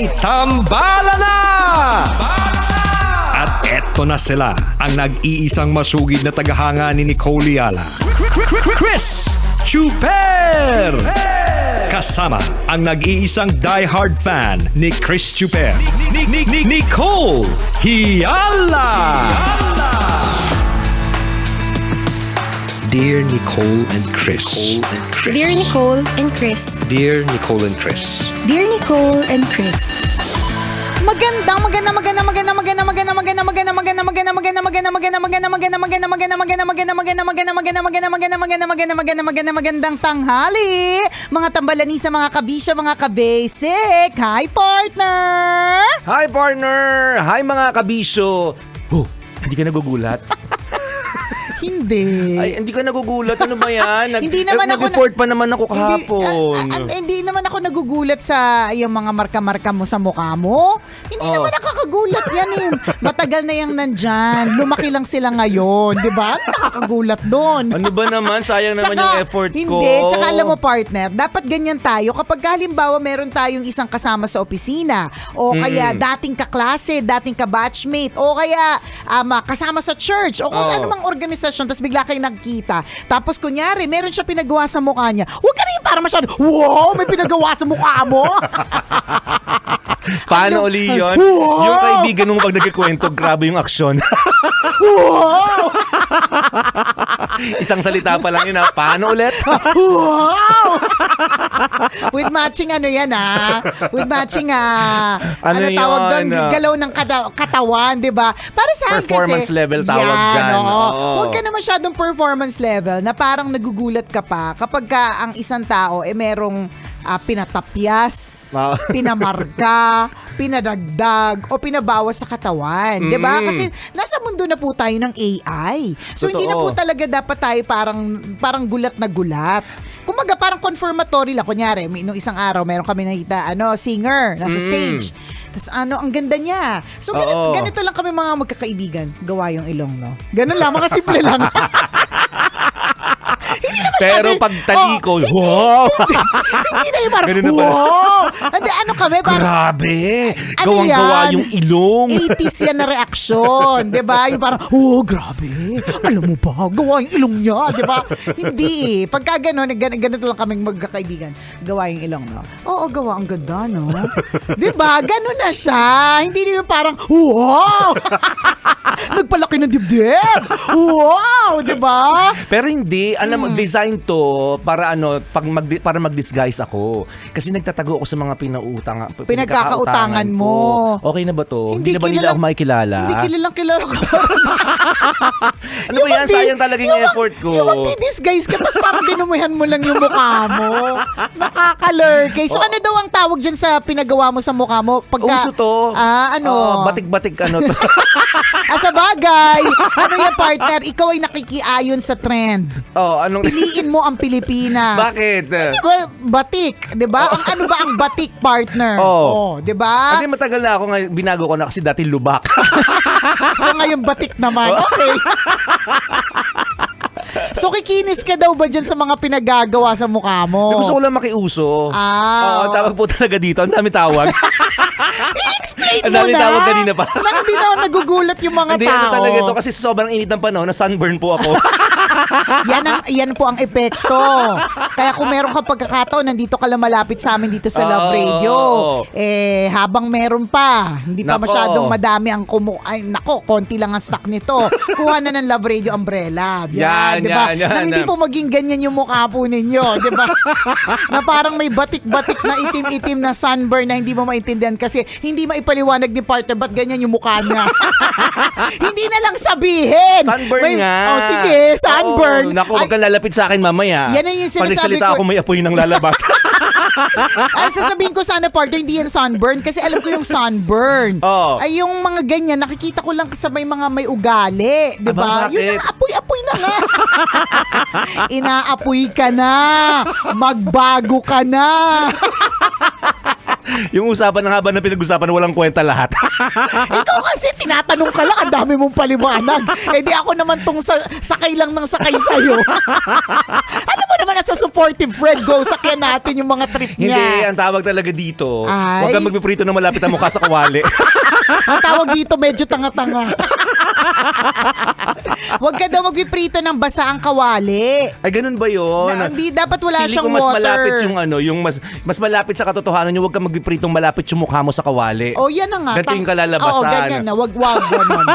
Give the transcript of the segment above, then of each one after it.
may tambala na! At eto na sila, ang nag-iisang masugid na tagahanga ni Nicole Yala, Chris Chuper! Kasama ang nag-iisang diehard fan ni Chris Chuper, Nicole Yala! Dear Nicole and Chris. Dear Nicole and Chris. Dear Nicole and Chris. Dear Nicole and Chris. Magandang tanghali, mga tambalanisa, mga kabisya, mga kabasic. Hi, partner! Hi, partner! Hi, mga kabisyo! Hindi ka nagugulat? Hindi. Ay, hindi ka nagugulat. Ano ba yan? Hindi naman ako nag-effort pa naman ako kahapon. Hindi naman ako nagugulat sa yung mga marka-marka mo sa mukha mo. Hindi naman nakakagulat yan eh. Matagal na yung nandyan. Lumaki lang sila ngayon. Di ba? Nakakagulat doon. Ano ba naman? Sayang naman yung effort ko. Hindi. Tsaka alam mo, partner, dapat ganyan tayo. Kapag halimbawa meron tayong isang kasama sa opisina o kaya dating kaklase, dating kabatchmate o kaya kasama sa church o kung ano mang organisasyon, tapos bigla kayo nagkita. Tapos kunyari, meron siya pinagawa sa mukha niya. Huwag ka rin para masyado, wow, may pinagawa sa mukha mo. Paano uli yun? Wow! Yung kaibigan mo pag nagkikwento, grabe yung aksyon. Wow! Isang salita pa lang yun ha. Paano ulit? Wow! With matching ano yan with matching ano tawag doon, galaw ng katawan, di ba? Para sa akin performance kasi, level tawag dyan. Huwag ka na masyadong performance level na parang nagugulat ka pa kapag ang isang tao merong pinatapyas, pinamarka, pinadagdag, o pinabawas sa katawan. Diba? Kasi nasa mundo na po tayo ng AI. So, hindi na po talaga dapat tayo parang gulat na gulat. Kumaga, parang confirmatory lang. Kunyari, nung isang araw, meron kami nakita, singer, nasa stage. Tapos ang ganda niya. So, ganito lang kami mga magkakaibigan. Gawa yung ilong, no? Ganun lang, mga simple lang. Pero pag talikod, wow! Hindi na yung parang, ganun na wow! Hindi, kami, parang, grabe! Gawang-gawa yung ilong. 80s yan na reaksyon, di ba? Yung parang, grabe. Alam mo ba, gawa yung ilong niya, di ba? Hindi eh. Pagka gano'n, ganito lang kaming magkakaibigan. Gawa yung ilong, no? Oo, gawa. Ang ganda, no? Di ba? Gano'n na siya. Hindi na yung parang, wow! Nagpalaki ng dibdib. Wow! Di ba? Pero hindi, design to para para mag-disguise ako. Kasi nagtatago ako sa mga pinagkakautangan mo. Okay na ba to? Hindi na ba nila ako makikilala? Hindi kilala ko. Ano ba yan? Sayang talaga yung effort ko. Yung magdi-disguise ka, tapos parang dinumihan mo lang yung mukha mo. Nakaka-lurkay. So ano daw ang tawag dyan sa pinagawa mo sa mukha mo? Uso to. Batik-batik to. Sa bagay. Ano yung partner? Ikaw ay nakikiayon sa trend. Piliin mo ang Pilipinas. Bakit? Di ba, batik, di ba? Ano ba ang batik, partner? Di ba? Kasi matagal na ako, binago ko na kasi dati lubak. So ngayon batik naman. Okay. So kikinis ka daw ba dyan sa mga pinagagawa sa mukha mo? Gusto ko lang makiuso. Tawag po talaga dito. Ang dami tawag. I-explain mo na. Ang dami tawag kanina pa. Hindi na nagugulat yung mga hindi, tao. Hindi, talaga ito. Kasi sobrang init ng panahon, na sunburn po ako. Yan po ang epekto. Kaya kung meron ka pagkakataon, nandito ka lang malapit sa amin dito sa Love Radio. Habang meron pa, hindi pa masyadong madami ang konti lang ang stock nito. Kuha na ng Love Radio umbrella. Yan, diba? yan. Nang hindi po maging ganyan yung mukha po ninyo. Diba? Na parang may batik-batik na itim-itim na sunburn na hindi mo maintindihan kasi hindi maipaliwanag ni partner ba't ganyan yung mukha niya. Hindi na lang sabihin. Sunburn nga. Sige, sunburn. Naku, huwag kang lalapit sa akin mamaya. Yan ang yung sinasabi pag nagsalita ko. Ako may apoy ng lalabas. Ay, sasabihin ko sana partner, hindi yan sunburn kasi alam ko yung sunburn. Ay, yung mga ganyan, nakikita ko lang sa may mga may ugali. Diba? Yun ang apoy-apoy na nga. Inaapoy ka na. Magbago ka na. Yung usapan ng haba na pinag-usapan na walang kwenta lahat. Ikaw kasi tinatanong ka lang, ang dami mong paliwanag. Eh di ako naman tong sakay lang ng sakay sa'yo. Ano mo naman nasa supportive friend, go sakyan natin yung mga trip niya. Hindi, ang tawag talaga dito, Ay. huwag kang magpiprito na malapit ang mukha sa kawali. Ang tawag dito medyo tanga-tanga. Huwag ka daw magpiprito ng basa ang kawali. Ay, ganun ba yun? Hindi, dapat wala Feeling siyang ko mas water. malapit yung yung mas malapit sa katotohanan yung huwag kang magpipritong malapit yung mukha mo sa kawali. Oh, yan na nga. Ganito yung kalalabasan. Oo, ganyan na. Wag ganun.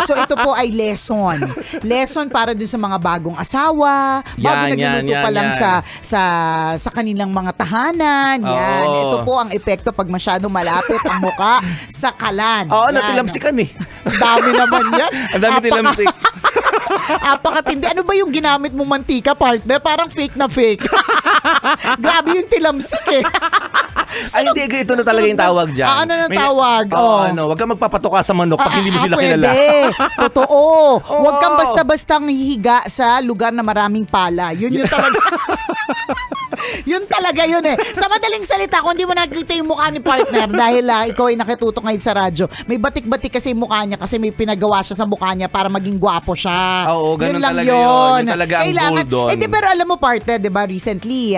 So, ito po ay lesson. Lesson para dun sa mga bagong asawa, bago nagluluto pa lang sa kanilang mga tahanan. Yan. Oo. Ito po ang epekto pag masyadong malapit ang mukha sa kalan. Oo, Yan. natilamsikan eh. Ang dami naman yan. Ang dami tilamsik. Apakatindi. Ano ba yung ginamit mong mantika, partner? Parang fake na fake. Grabe yung tilamsik eh. Ay, hindi. Ito na talaga yung tawag dyan. Ano na tawag? Huwag kang magpapatuka sa manok pag hindi mo sila kilala. Pwede. Totoo. Huwag kang basta-bastang hihiga sa lugar na maraming pala. Yun talaga. Yun talaga yun eh. Sa madaling salita, kung hindi mo nakikita yung mukha ni partner dahil ikaw ay nakitutok ngayon sa radyo, may batik-batik kasi yung mukha niya kasi may pinagawa siya sa mukha niya para maging gwapo siya. Oo, ganun yun lang talaga yun. Yun talaga ang goal doon. Eh di pero alam mo partner, di ba recently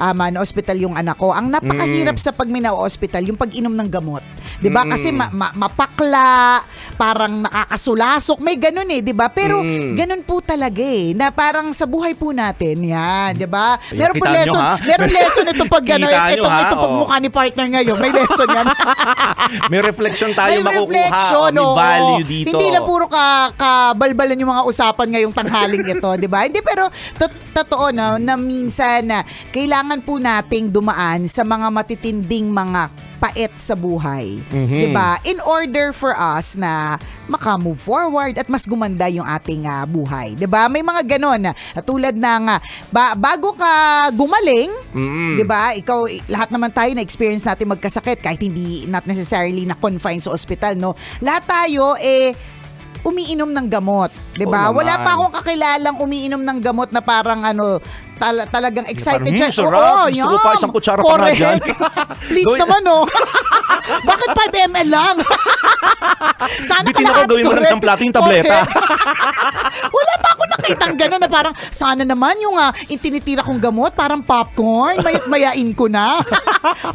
na-hospital yung anak ko. Ang napakahirap sa pag mina-hospital, yung pag-inom ng gamot. Di ba? Kasi mapakla, parang nakakasulasok, may ganun eh, di ba? Pero ganun po talaga eh, na parang sa buhay po natin, yan, di ba? Meron po lesson, meron lesson ito pag gano'n, ito pag mukha ni partner ngayon, may lesson yan. May reflection tayo May makukuha. reflection, May oo. value dito. Hindi lang puro kabalbalan yung mga usapan ngayong tanghaling ito, di ba? Hindi, pero totoo na minsan na kailangan po nating dumaan sa mga matitinding mga pait sa buhay. Di ba? In order for us na maka-move forward at mas gumanda yung ating buhay. Di ba? May mga ganon. Tulad ng bago ka gumaling, di ba? Ikaw, lahat naman tayo na-experience natin magkasakit kahit hindi not necessarily na confined sa ospital, no? Lahat tayo umiinom ng gamot, 'di ba? Oo Wala naman. pa akong kakilalang umiinom ng gamot na parang talagang excited Parang, siya. sarap. Gusto ko pa isang kutsara pa nga dyan. Please Gawin- naman, oh. Bakit 5 ml lang? Sana Bitin ako, gawin mo ng isang plato yung tableta. Wala pa ako nakitang gano'n na parang sana naman yung itinitira kong gamot, parang popcorn, mayain ko na.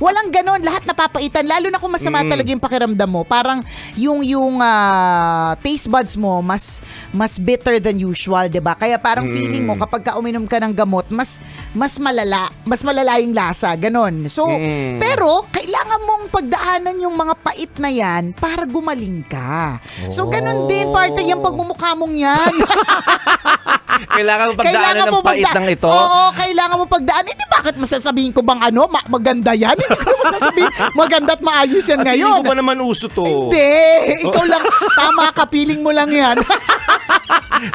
Walang gano'n, lahat napapaitan. Lalo na kung masama talaga yung pakiramdam mo. Parang yung taste buds mo mas bitter than usual, 'di ba? Kaya parang feeling mo kapag ka uminom ka ng gamot, mas malala yung lasa, ganon. So, pero kailangan mong pagdaanan yung mga pait na yan para gumaling ka. So, ganon din, partner, yung pagmumukha mong yan. Kailangan mo pagdaanan ng pait ng ito. Oo, kailangan mo pagdaanan. Hindi, bakit masasabihin ko bang maganda yan? Hindi ko masasabihin maganda at maayos yan At ngayon. hindi ko ba naman uso to? Hindi, ikaw lang, tama ka, feeling mo lang yan.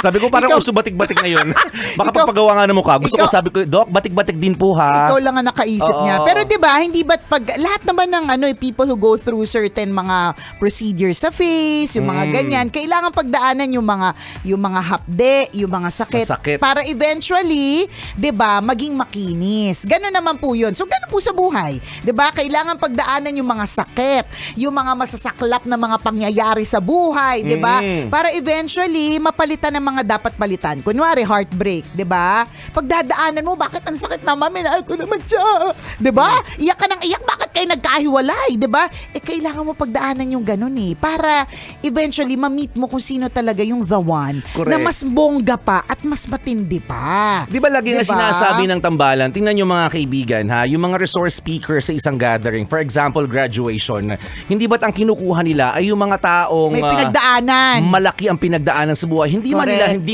Sabi ko parang uso batik-batik ngayon. Baka pagpagawa nga ng mukha. Gusto ko sabi ko, Doc, batik-batik din po ha. Ikaw lang ang nakaisip niya. Pero 'di ba, hindi ba't pag lahat naman ng people who go through certain mga procedures sa face, yung mga ganyan, kailangan pagdaanan yung mga hapde, yung mga sakit para eventually, 'di ba, maging makinis. Ganun naman po 'yun. So ganun po sa buhay. 'Di ba? Kailangan pagdaanan yung mga sakit, yung mga masasaklap na mga pangyayari sa buhay, 'di ba? Para eventually mapalitan ng mga dapat palitan. Kunwari, heartbreak, 'di ba? Pagdadaanan mo, bakit ang sakit naman? Minahal ko naman siya. 'Di ba? Iyak ka ng iyak, bakit kayo nagkahiwalay, 'di ba? Kailangan mo pagdaanan yung ganun para eventually ma-meet mo kung sino talaga yung the one. Correct. Na mas bongga pa at mas matindi pa. Di ba lagi nga Diba? sinasabi ng tambalan, tingnan yung mga kaibigan ha, yung mga resource speaker sa isang gathering, for example, graduation, hindi ba't ang kinukuha nila ay yung mga taong May pinagdaanan. malaki ang pinagdaanan sa buhay. Hindi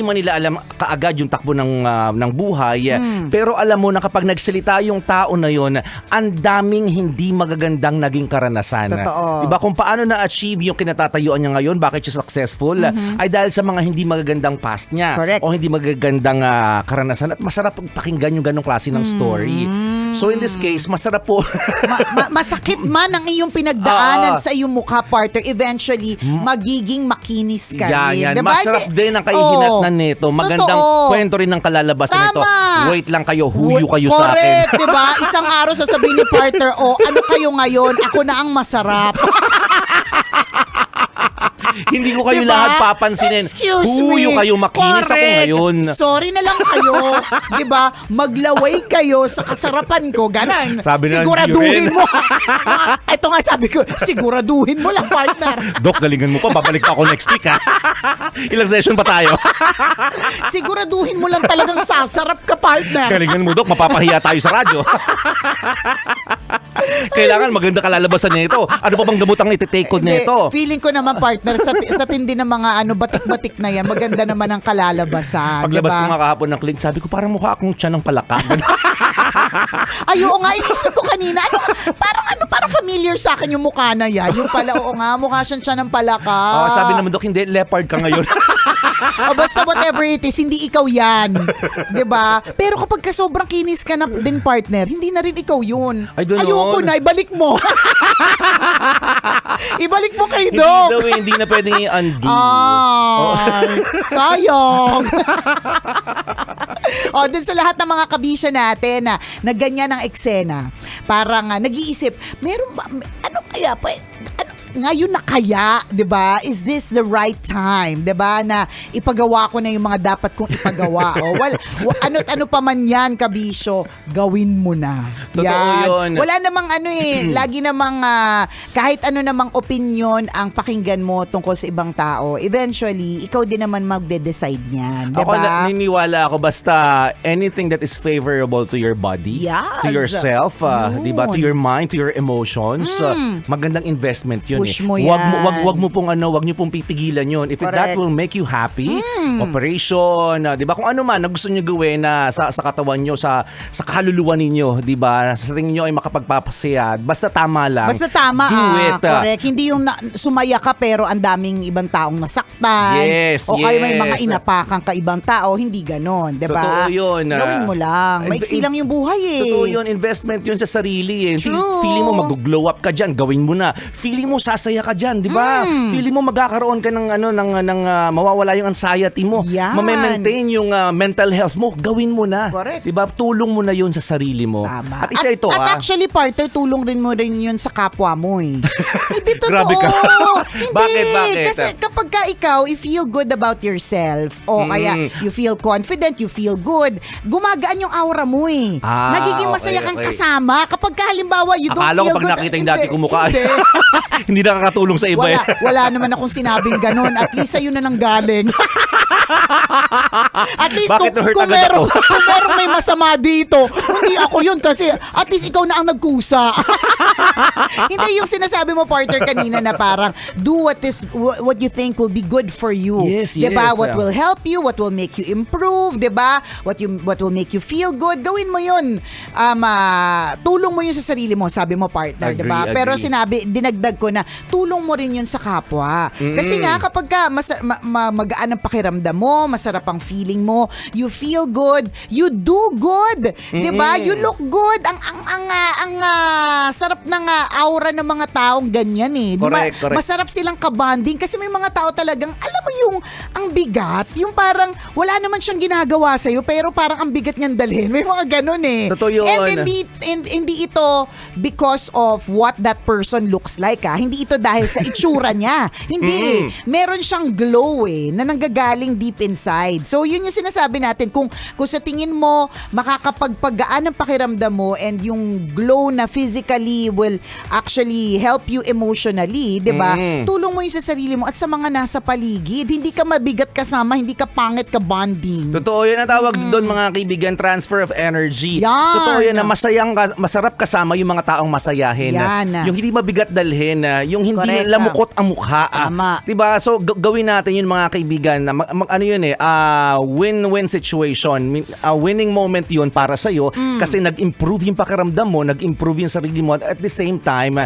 man nila alam kaagad yung takbo ng buhay, pero alam mo na kapag nagsalita yung tao na yon, ang daming hindi magagandang naging karanasan. Totoo. Diba kung paano na-achieve yung kinatatayuan niya ngayon, bakit siya successful, ay dahil sa mga hindi magagandang past niya. Correct. O hindi magagandang karanasan, at masarap pakinggan yung ganong klase ng story. So in this case, masarap po. Masakit man ang iyong pinagdaanan sa iyong mukha, partner, eventually magiging makinis ka rin. Yan. Diba? Masarap din ang kahihinatnan nito. Magandang kwento rin ng kalalabasan nito. Tama. Wait lang kayo, huyo kayo sa akin. Correct, diba? Isang araw sasabihin ni partner, ano kayo ngayon, ako na ang masarap. Hindi ko kayo Diba? lahat papansinin. Excuse Huyo me. kayo, makinis ako Correct. ngayon. Sorry na lang kayo. 'Di ba? Maglaway kayo sa kasarapan ko. Ganon. Sabi na, siguraduhin Ren. mo. Ito nga sabi ko, siguraduhin mo lang, partner. Dok, galingan mo pa. Babalik pa ako next week, ha? Ilang session pa tayo? Siguraduhin mo lang talagang sasarap ka, partner. Galingan mo, Dok. Mapapahiya tayo sa radyo. Kailangan maganda kalalabasan nito. Ano pa bang gamot ang iti-take ko Hindi, nito? feeling ko naman, partner, sa tindi ng mga batik-batik na yan, maganda naman ang kalalabasan. Paglabas diba? ko nga kahapon ng clinic, sabi ko parang mukha akong tiyan ng palaka. Ay, oo nga, inisip ko kanina. Parang familiar sa akin yung mukha na yan. Yung pala, oo nga, mukha siya ng palaka. Sabi naman, Dok, hindi, leopard ka ngayon. O basta whatever it is, hindi ikaw yan. 'Di ba? Pero kapag ka sobrang kinis ka na din, partner, hindi na rin ikaw yun. Ay, ganun. Ayoko na, ibalik mo. Ibalik mo kay Hindi Doc. daw, hindi na pwedeng i-undo. Ay, sayang. Dun sa lahat ng mga kabisya natin na ganyan ang eksena, parang nag-iisip, meron ba, ano kaya pa, ngayon na kaya, 'di ba? Is this the right time, 'di ba? Na ipagawa ko na yung mga dapat kong ipagawa. Ano't ano pa man 'yan, kabisyo, gawin mo na. Totoo yun. Wala namang lagi namang kahit ano namang opinion ang pakinggan mo tungkol sa ibang tao. Eventually, ikaw din naman magde-decide niyan, 'di Ako ba? naniniwala ako basta anything that is favorable to your body, Yes. to yourself, Yun. 'di ba? To your mind, to your emotions, magandang investment 'yun. Push mo Wag mo pong wag niyo pong pipigilan 'yon. If that Correct. will make you happy, operation, 'di ba? Kung ano man na gusto niyo gawin na sa katawan niyo, sa kaluluwa ninyo, 'di ba? Sa tingin niyo ay makapagpapasaya, basta tama lang. Basta tama, do it. correct. Hindi yung sumaya ka pero ang daming ibang taong nasaktan. Yes, o kaya may mga yes. inapakan ka ibang tao, hindi ganon, di ba? Totoo yun. Gawin mo lang. Maiksi lang yung buhay eh. Totoo yun. Investment yun sa sarili eh. True. Feeling mo mag-glow up ka dyan, gawin mo na. Feeling mo sasaya ka dyan, di ba? Feeling mo magkakaroon ka ng mawawala yung anxiety mo. Yan. Ma-maintain yung mental health mo, gawin mo na. Correct. Di ba? Tulong mo na yun sa sarili mo. Tama. At isa ito At actually, partner, tulong rin mo rin yun sa kapwa mo eh. Hindi totoo. Grabe ka. Hindi. Bakit? Kasi kapag ka ikaw, you feel good about yourself, o kaya you feel confident, you feel good, gumagaan yung aura mo eh. Nagiging masaya okay, kang okay. kasama. Kapag ka halimbawa, you don't Akala ko feel pag good. nakita yung dati kong mukha, Hindi. hindi nakakatulong sa iba. Wala naman akong sinabing ganun. At least sa'yo na nang galing. At least Bakit na-hurt kung agad ako? kung merong may masama dito, hindi ako yun kasi at least ikaw na ang nagkusa. Hindi yung sinasabi mo, partner, kanina na parang do what you think will be good for you. Yes, Diba? yes. What will help you, what will make you improve, diba? What will make you feel good, gawin mo yun. Tulong mo yun sa sarili mo, sabi mo, partner, Agree, diba? agree. Pero dinagdag ko na tulong mo rin yun sa kapwa. Kasi nga kapag ka magaan ang pakiramdam mo, masarap ang feeling mo, you feel good, you do good, 'di ba? You look good. Ang sarap ng aura ng mga taong ganyan eh. Correct, correct. Masarap silang kabanding kasi may mga tao talagang alam mo yung ang bigat, yung parang wala naman siyang ginagawa sa iyo pero parang ang bigat niyang dalhin. May mga ganun eh. Totoo yun. And hindi ito because of what that person looks like Hindi ito dahil sa itsura niya. Hindi Meron siyang glow na nanggagaling deep inside. So yun yung sinasabi natin. Kung sa tingin mo makakapagpagaan ng pakiramdam mo and yung glow na physically will actually help you emotionally, 'di ba? Tulong mo yun sa sarili mo at sa mga nasa paligid. Hindi ka mabigat kasama, hindi ka pangit ka bonding. Totoo yan ang tawag doon, mga kaibigan, transfer of energy. Yan. Totoo yan na masarap kasama yung mga taong masayahin. Yan. Yung hindi mabigat dalhin, yung hindi Correct. lamukot ang mukha. Tama. Diba? So gawin natin yun, mga kaibigan, na ano yun win-win situation. Winning moment yun para sa'yo kasi nag-improve yung pakiramdam mo, nag-improve yung sarili mo at the same time,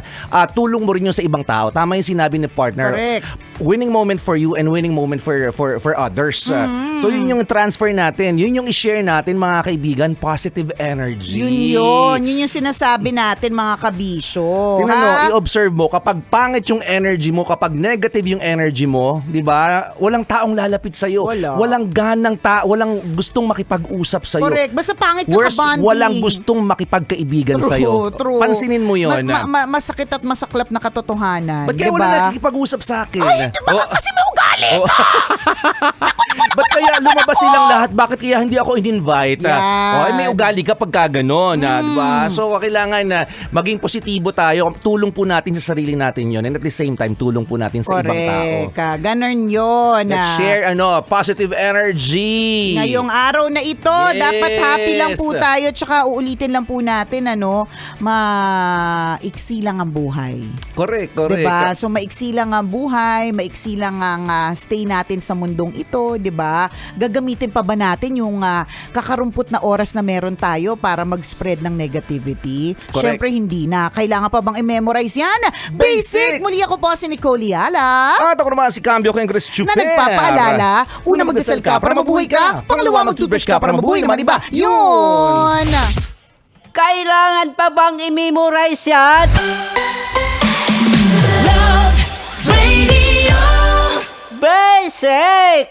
tulong mo rin yun sa ibang tao. Tama yung sinabi ni partner. Correct. Winning moment for you and winning moment for others. So yun yung transfer natin. Yun yung i-share natin, mga kaibigan, positive energy. Yun yung sinasabi natin, mga kabisyo. Tingnan mo, i-observe mo, kapag pangit yung energy mo, kapag negative yung energy mo, di ba, walang taong lalapit sa'yo. Wala. Walang ganang walang gustong makipag-usap sa'yo. Correct. Basta pangit ka Worse, kabanding. walang gustong makipagkaibigan sa'yo. True. Pansinin mo yun. Masakit at masaklap na katotohanan. Ba't kaya diba? wala nakikipag-usap sa akin? Ay, di ba kasi may ugali ka? Ba't kaya lumabas silang lahat? Bakit kaya hindi ako in-invite? Yan. May ugali ka pagka gano'n. Diba? So, kailangan na maging positibo tayo. Tulong po natin sa sarili natin yon, and at the same time, tulong po natin sa ibang tao. Correct. Ganun yun. Let's share positive energy. Ngayong araw na ito, Yes. dapat happy lang po tayo. Tsaka uulitin lang po natin, maiksi lang ang buhay. Correct. Diba? So maiksi lang ang buhay, maiksi lang ang stay natin sa mundong ito, diba? Gagamitin pa ba natin yung kakarumput na oras na meron tayo para mag-spread ng negativity? Correct. Syempre hindi na. Kailangan pa bang i-memorize yan? Basic! Muli ako po si Nicole Yala. At ako naman si Cambio King Chris Chuper. Na nagpapaalala, una magdasal ka para mabuhay ka, pangalawa mag-toothbrush ka para mabuhay naman iba. Yun! Kailangan pa bang i-memorize yan? Love Radio. Basic!